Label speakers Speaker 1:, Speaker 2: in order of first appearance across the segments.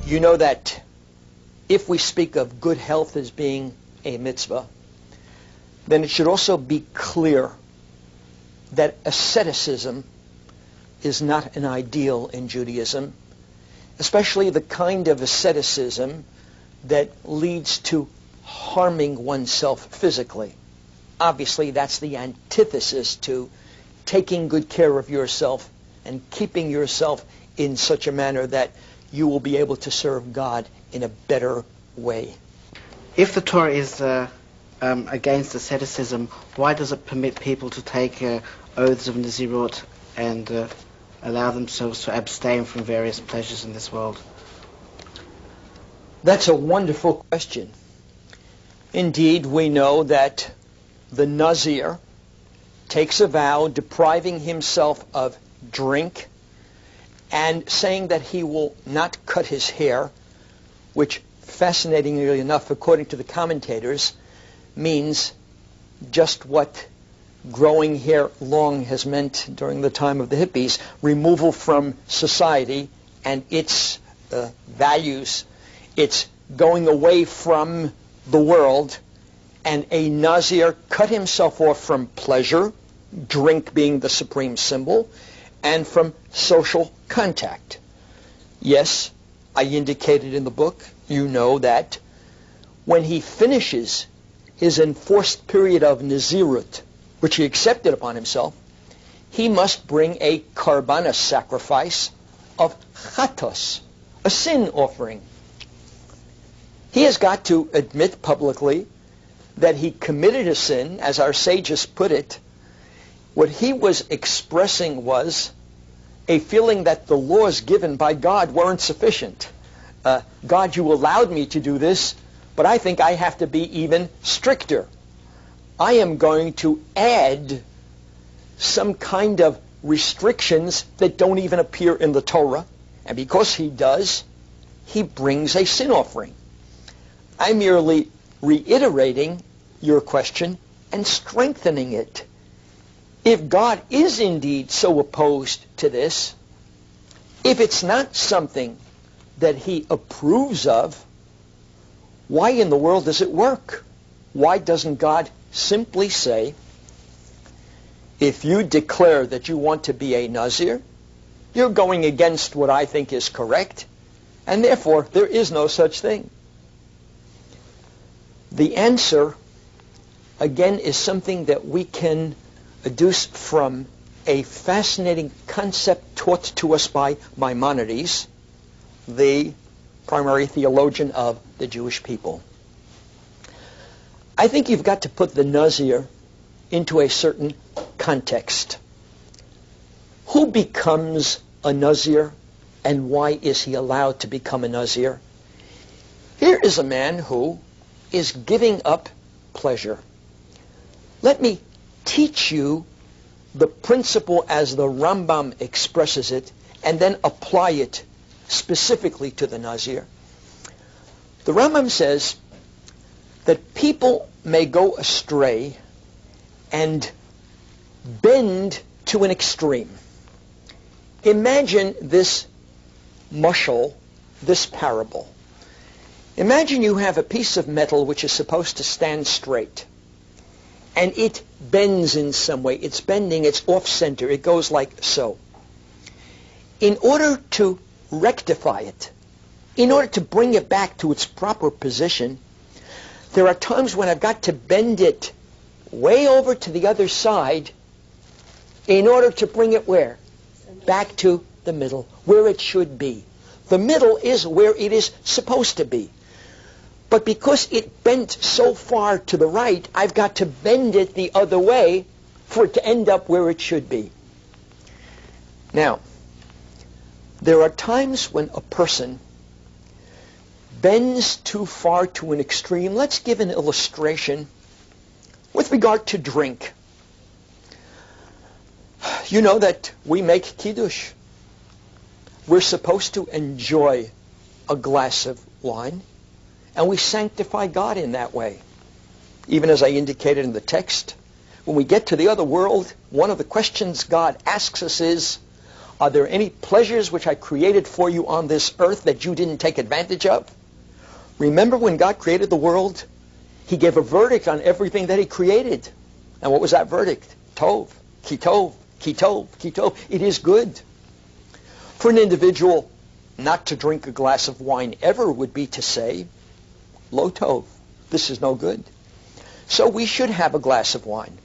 Speaker 1: You know that if we speak of good health as being a mitzvah, then it should also be clear that asceticism is not an ideal in Judaism, especially the kind of asceticism that leads to harming oneself physically. Obviously, that's the antithesis to taking good care of yourself and keeping yourself in such a manner that you will be able to serve God in a better way.
Speaker 2: If the Torah is against asceticism, why does it permit people to take oaths of Nazirut and allow themselves to abstain from various pleasures in this world?
Speaker 1: That's a wonderful question. Indeed, we know that the Nazir takes a vow depriving himself of drink and saying that he will not cut his hair, which, fascinatingly enough, according to the commentators, means just what growing hair long has meant during the time of the hippies: removal from society and its values. It's going away from the world. And a Nazir cut himself off from pleasure, drink being the supreme symbol, and from social contact. Yes, I indicated in the book, you know that when he finishes his enforced period of Nazirut, which he accepted upon himself, he must bring a karbanos sacrifice of chatos, a sin offering. He has got to admit publicly that he committed a sin, as our sages put it. What he was expressing was a feeling that the laws given by God weren't sufficient. God, you allowed me to do this, but I think I have to be even stricter. I am going to add some kind of restrictions that don't even appear in the Torah. And because he does, he brings a sin offering. I'm merely reiterating your question and strengthening it. If God is indeed so opposed to this, if it's not something that he approves of, why in the world does it work? Why doesn't God simply say, if you declare that you want to be a Nazir, you're going against what I think is correct, and therefore there is no such thing? The answer, again, is something that we can adduce from a fascinating concept taught to us by Maimonides, the primary theologian of the Jewish people. I think you've got to put the Nazir into a certain context. Who becomes a Nazir, and why is he allowed to become a Nazir? Here is a man who is giving up pleasure. Let me teach you the principle as the Rambam expresses it, and then apply it specifically to the Nazir. The Rambam says that people may go astray and bend to an extreme. Imagine this mashal, this parable. Imagine you have a piece of metal which is supposed to stand straight, and it bends in some way. It's bending, it's off-center. It goes like so. In order to rectify it, in order to bring it back to its proper position, there are times when I've got to bend it way over to the other side in order to bring it where? Back to the middle, where it should be. The middle is where it is supposed to be. But because it bent so far to the right, I've got to bend it the other way for it to end up where it should be. Now, there are times when a person bends too far to an extreme. Let's give an illustration with regard to drink. You know that we make kiddush. We're supposed to enjoy a glass of wine, and we sanctify God in that way. Even as I indicated in the text, when we get to the other world, one of the questions God asks us is, Are there any pleasures which I created for you on this earth that you didn't take advantage of? Remember when God created the world, he gave a verdict on everything that he created. And what was that verdict? Tov, ki tov, ki tov, ki tov. It is good. For an individual not to drink a glass of wine ever would be to say, lo tov, this is no good. So we should have a glass of wine.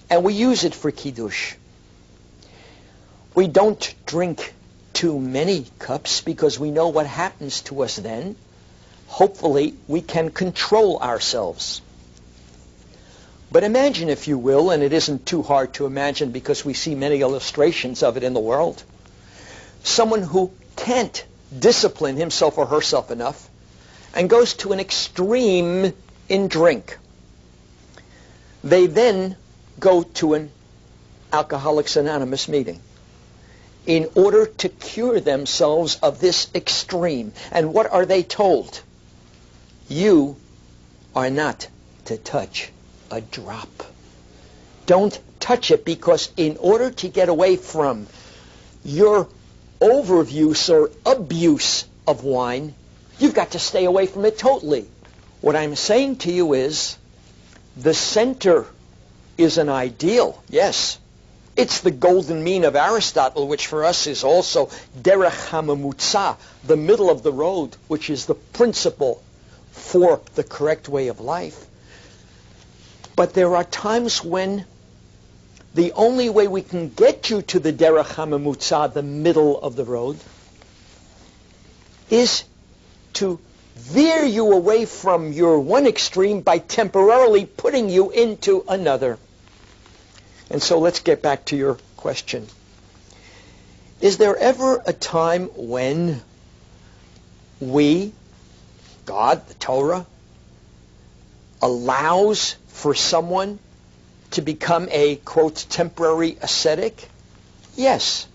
Speaker 1: And we use it for kiddush. We don't drink too many cups because we know what happens to us then. Hopefully, we can control ourselves. But imagine, if you will, and it isn't too hard to imagine because we see many illustrations of it in the world, someone who can't discipline himself or herself enough and goes to an extreme in drink. They then go to an Alcoholics Anonymous meeting in order to cure themselves of this extreme. And what are they told? You are not to touch a drop. Don't touch it, because in order to get away from your overuse or abuse of wine, you've got to stay away from it totally. What I'm saying to you is, the center is an ideal, yes. It's the golden mean of Aristotle, which for us is also derech hamamutza, the middle of the road, which is the principle for the correct way of life. But there are times when the only way we can get you to the derech hamamutza, the middle of the road, is to veer you away from your one extreme by temporarily putting you into another. And so let's get back to your question. Is there ever a time when we, God, the Torah, allows for someone to become a, quote, temporary ascetic? Yes.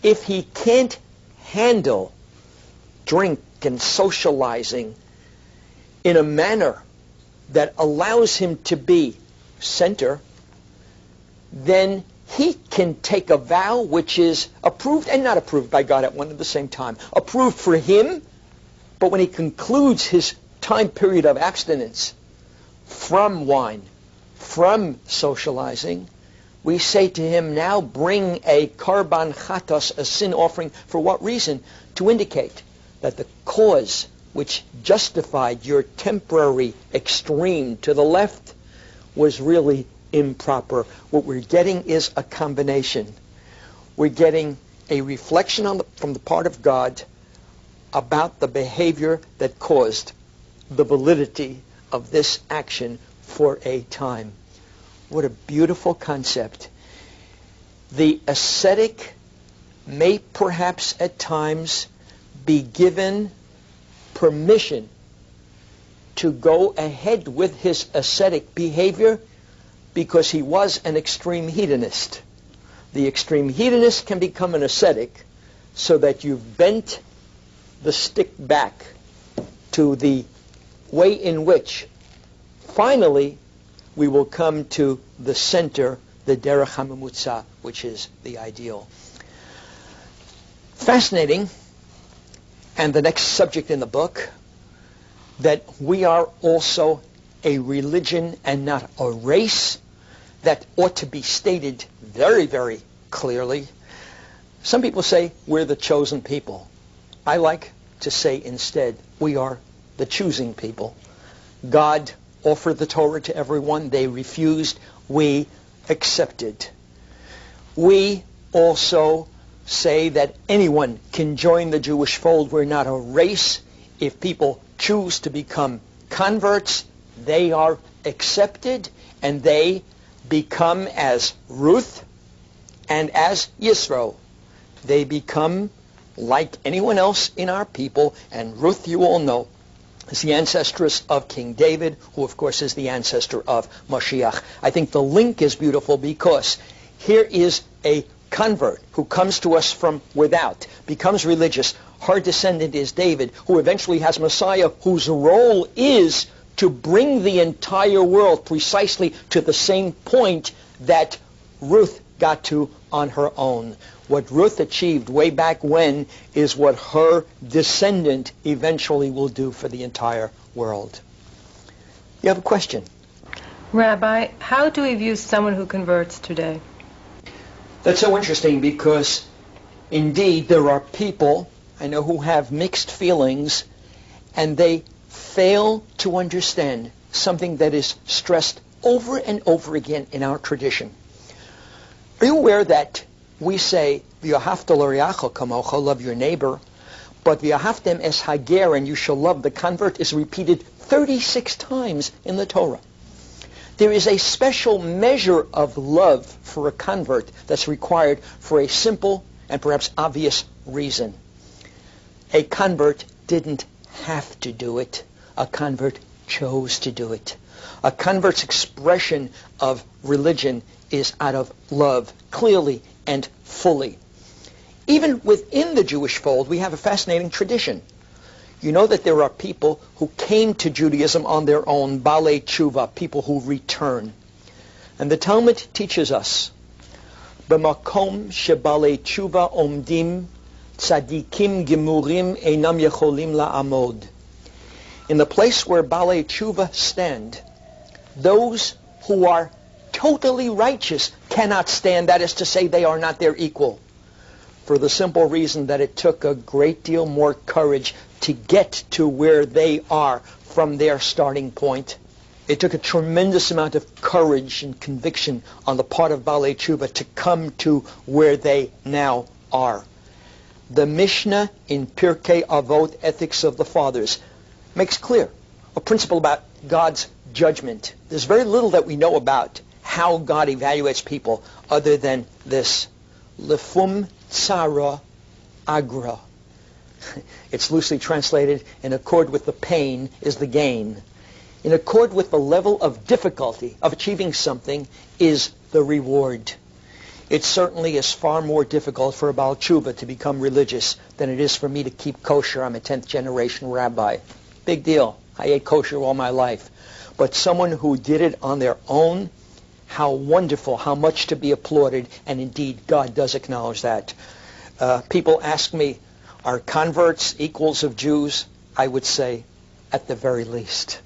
Speaker 1: If he can't handle drink and socializing in a manner that allows him to be center, then he can take a vow which is approved and not approved by God at one and the same time. Approved for him, but when he concludes his time period of abstinence from wine, from socializing, we say to him, now bring a karban chatos, a sin offering. For what reason? To indicate that the cause which justified your temporary extreme to the left was really improper. What we're getting is a combination. We're getting a reflection from the part of God about the behavior that caused the validity of this action for a time. What a beautiful concept. The ascetic may perhaps at times be given permission to go ahead with his ascetic behavior because he was an extreme hedonist. The extreme hedonist can become an ascetic so that you've bent the stick back to the way in which finally we will come to the center, the derech hamamutza, which is the ideal. Fascinating, and the next subject in the book, that we are also a religion and not a race. That ought to be stated very, very clearly. Some people say we're the chosen people. I like to say instead, we are the choosing people. God offered the Torah to everyone. They refused. We accepted. We also say that anyone can join the Jewish fold. We're not a race. If people choose to become converts, they are accepted, and they become as Ruth and as Yisro. They become like anyone else in our people, and Ruth, you all know, is the ancestress of King David, who of course is the ancestor of Mashiach. I think the link is beautiful because here is a convert who comes to us from without, becomes religious. Her descendant is David, who eventually has Messiah, whose role is to bring the entire world precisely to the same point that Ruth got to on her own. What Ruth achieved way back when is what her descendant eventually will do for the entire world. You have a question?
Speaker 3: Rabbi, how do we view someone who converts today?
Speaker 1: That's so interesting because indeed there are people I know who have mixed feelings, and they fail to understand something that is stressed over and over again in our tradition. Are you aware that we say, V'ahavta l'reacha kamocha, love your neighbor, but V'ahavtem es hager, and you shall love the convert, is repeated 36 times in the Torah. There is a special measure of love for a convert that's required for a simple and perhaps obvious reason. A convert didn't have to do it. A convert chose to do it. A convert's expression of religion is out of love, clearly and fully. Even within the Jewish fold, we have a fascinating tradition. You know that there are people who came to Judaism on their own, balei tshuva, people who return. And the Talmud teaches us, b'makom shebalei tshuva omdim tzadikim gemurim einam yecholim la'amod. In the place where balei tshuva stand, those who are totally righteous cannot stand. That is to say, they are not their equal. For the simple reason that it took a great deal more courage to get to where they are from their starting point. It took a tremendous amount of courage and conviction on the part of Balei Tshuva to come to where they now are. The Mishnah in Pirkei Avot, Ethics of the Fathers, makes clear a principle about God's judgment. There's very little that we know about how God evaluates people other than this. Lefum tsara agra. It's loosely translated, in accord with the pain is the gain. In accord with the level of difficulty of achieving something is the reward. It certainly is far more difficult for a Baal Tshuva to become religious than it is for me to keep kosher. I'm a 10th generation rabbi. Big deal. I ate kosher all my life. But someone who did it on their own, how wonderful, how much to be applauded, and indeed God does acknowledge that. People ask me, are converts equals of Jews? I would say, at the very least.